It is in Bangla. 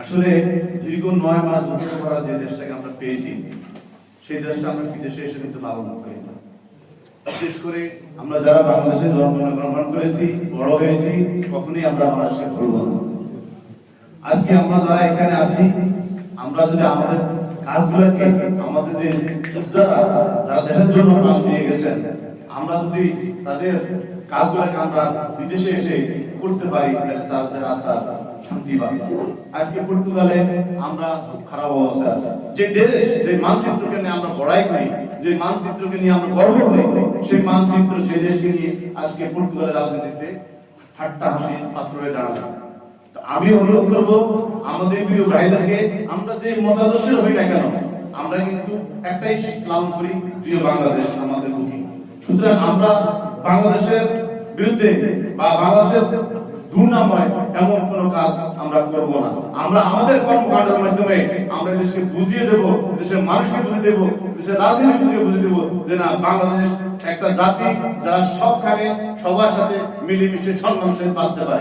আসলে দীর্ঘ 9 মাস যুদ্ধ করা যে দেশটাকে আমরা পেয়েছি, সেই দেশটা আমরা বিদেশে এসে কিন্তু লালন করি না। বিশেষ করে আমরা যারা বাংলাদেশে জন্মগ্রহণ করেছি, বড় হয়েছি, কখনোই আমরা বাংলাদেশকে ভুলব না। আজকে আমরা যারা এখানে আছি, আমরা যদি আমাদের কাজগুলোকে, আমাদের যে যোদ্ধারা যারা দেশের জন্য প্রাণ দিয়ে গেছেন, আমরা যদি তাদের কাজগুলোকে আমরা বিদেশে এসে করতে পারি, তাহলে তাদের আত্মার শান্তি পাবে। আজকে পর্তুগালে আমরা খুব খারাপ অবস্থায় আছি। যে দেশ, যে মানচিত্রকে নিয়ে আমরা বড়াই করি, যে মানচিত্রকে নিয়ে আমরা গর্ব করি, সেই মানচিত্র, সেই দেশকে নিয়ে আজকে পর্তুগালের রাজনীতিতে ঠাট্টা হাসির পাত্র হয়ে দাঁড়াচ্ছে। আমি অনুরোধ করবো আমাদের প্রিয় ভাইদেরকে, আমরা যে মতাদর্শের হই না কেন, আমরা কিন্তু একটাই লালন করি, প্রিয় বাংলাদেশ আমাদের বুকে। সুতরাং আমরা বাংলাদেশের বিরুদ্ধে বা বাংলাদেশের দুর্নাময় এমন কোন কাজ আমরা করব না। আমরা আমাদের কর্মকাণ্ডের মাধ্যমে আমরা দেশকে বুঝিয়ে দেব, দেশের মানুষকে বুঝিয়ে দেব, দেশের রাজনীতিকে বুঝিয়ে দেব যে না, বাংলাদেশ একটা জাতি যারা সবখানে সবার সাথে মিলেমিশে সম্মানের সাথে বাঁচতে পারে।